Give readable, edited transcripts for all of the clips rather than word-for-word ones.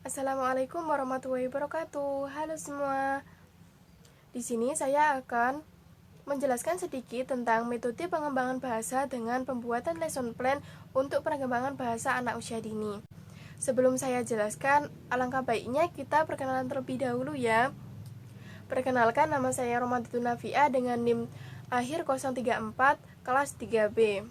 Assalamualaikum warahmatullahi wabarakatuh. Halo semua. Di sini saya akan menjelaskan sedikit tentang metode pengembangan bahasa dengan pembuatan lesson plan untuk pengembangan bahasa anak usia dini. Sebelum saya jelaskan, alangkah baiknya kita perkenalan terlebih dahulu ya. Perkenalkan, nama saya Romantitu Nafia dengan NIM akhir 034 kelas 3B.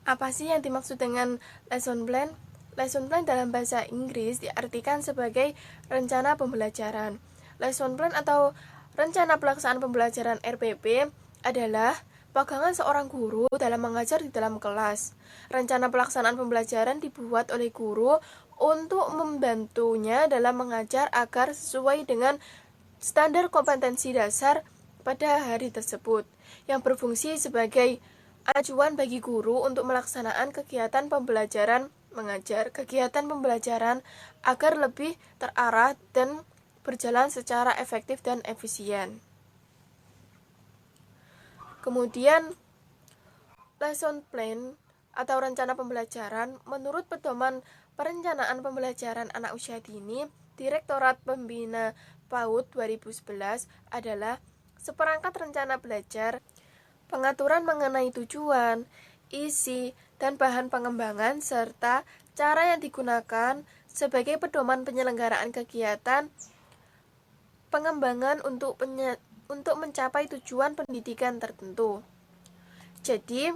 Apa sih yang dimaksud dengan lesson plan? Lesson plan dalam bahasa Inggris diartikan sebagai rencana pembelajaran. Lesson plan atau rencana pelaksanaan pembelajaran RPP adalah pegangan seorang guru dalam mengajar di dalam kelas. Rencana pelaksanaan pembelajaran dibuat oleh guru untuk membantunya dalam mengajar agar sesuai dengan standar kompetensi dasar pada hari tersebut, yang berfungsi sebagai acuan bagi guru untuk melaksanakan kegiatan pembelajaran agar lebih terarah dan berjalan secara efektif dan efisien. Kemudian, lesson plan atau rencana pembelajaran menurut Pedoman Perencanaan Pembelajaran Anak Usia Dini Direktorat Pembina PAUD 2011 adalah seperangkat rencana belajar, pengaturan mengenai tujuan, isi, dan bahan pengembangan, serta cara yang digunakan sebagai pedoman penyelenggaraan kegiatan pengembangan untuk mencapai tujuan pendidikan tertentu. Jadi,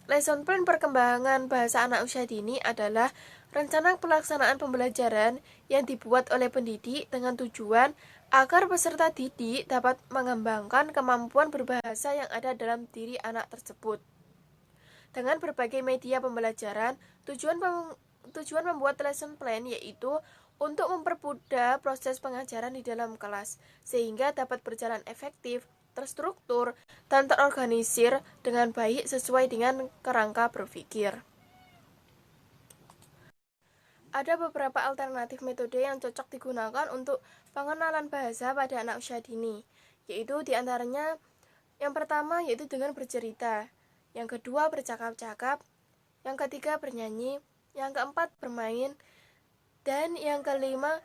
lesson plan perkembangan bahasa anak usia dini adalah rencana pelaksanaan pembelajaran yang dibuat oleh pendidik dengan tujuan agar peserta didik dapat mengembangkan kemampuan berbahasa yang ada dalam diri anak tersebut. Dengan berbagai media pembelajaran, tujuan membuat lesson plan yaitu untuk mempermudah proses pengajaran di dalam kelas, sehingga dapat berjalan efektif, terstruktur, dan terorganisir dengan baik sesuai dengan kerangka berpikir. Ada beberapa alternatif metode yang cocok digunakan untuk pengenalan bahasa pada anak usia dini, yaitu diantaranya yang pertama yaitu dengan bercerita, yang kedua bercakap-cakap, yang ketiga bernyanyi, yang keempat bermain, dan yang kelima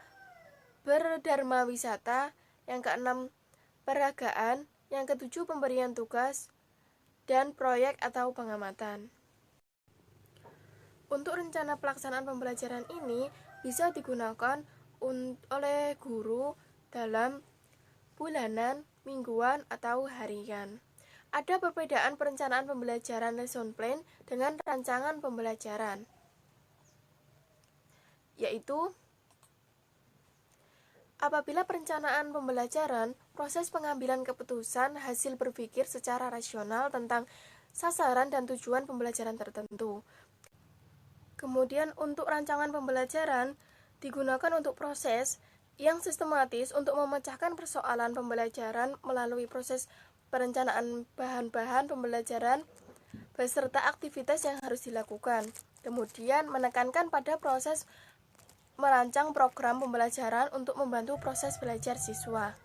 berdharma wisata, yang keenam peragaan, yang ketujuh pemberian tugas, dan proyek atau pengamatan. Untuk rencana pelaksanaan pembelajaran ini bisa digunakan oleh guru dalam bulanan, mingguan, atau harian. Ada perbedaan perencanaan pembelajaran lesson plan dengan rancangan pembelajaran, yaitu apabila perencanaan pembelajaran, proses pengambilan keputusan hasil berpikir secara rasional tentang sasaran dan tujuan pembelajaran tertentu. Kemudian untuk rancangan pembelajaran digunakan untuk proses yang sistematis untuk memecahkan persoalan pembelajaran melalui proses perencanaan bahan-bahan pembelajaran beserta aktivitas yang harus dilakukan. Kemudian menekankan pada proses merancang program pembelajaran untuk membantu proses belajar siswa.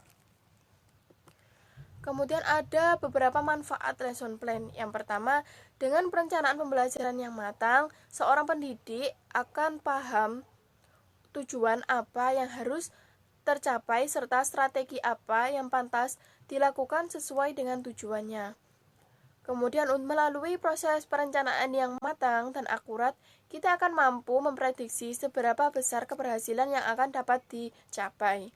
Kemudian ada beberapa manfaat lesson plan. Yang pertama, dengan perencanaan pembelajaran yang matang, seorang pendidik akan paham tujuan apa yang harus tercapai serta strategi apa yang pantas dilakukan sesuai dengan tujuannya. Kemudian melalui proses perencanaan yang matang dan akurat, kita akan mampu memprediksi seberapa besar keberhasilan yang akan dapat dicapai.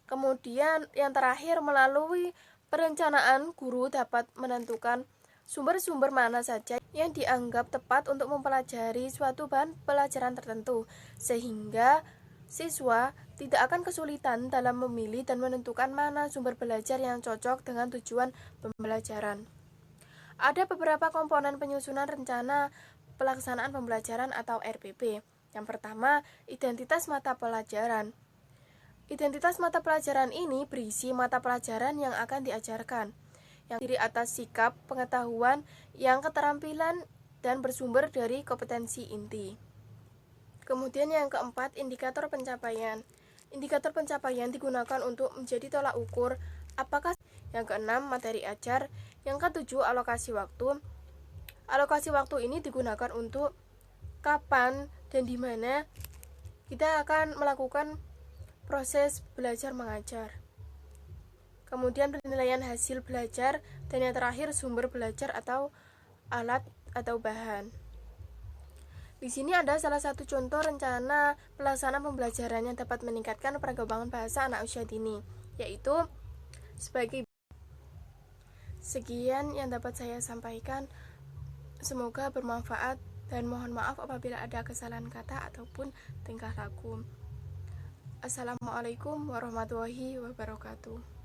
Kemudian yang terakhir, melalui perencanaan, guru dapat menentukan sumber-sumber mana saja yang dianggap tepat untuk mempelajari suatu bahan pelajaran tertentu, sehingga siswa tidak akan kesulitan dalam memilih dan menentukan mana sumber belajar yang cocok dengan tujuan pembelajaran. Ada beberapa komponen penyusunan rencana pelaksanaan pembelajaran atau RPP. Yang pertama, identitas mata pelajaran. Identitas mata pelajaran ini berisi mata pelajaran yang akan diajarkan, yang terdiri atas sikap, pengetahuan, yang keterampilan, dan bersumber dari kompetensi inti. Kemudian yang keempat, indikator pencapaian. Indikator pencapaian digunakan untuk menjadi tolak ukur apakah. Yang keenam, materi ajar. Yang ketujuh, alokasi waktu. Alokasi waktu ini digunakan untuk kapan dan di mana kita akan melakukan proses belajar mengajar. Kemudian penilaian hasil belajar, dan yang terakhir sumber belajar atau alat atau bahan. Di sini ada salah satu contoh rencana pelaksanaan pembelajaran yang dapat meningkatkan perkembangan bahasa anak usia dini, yaitu sebagai sekian yang dapat saya sampaikan. Semoga bermanfaat dan mohon maaf apabila ada kesalahan kata ataupun tingkah laku. Assalamualaikum warahmatullahi wabarakatuh.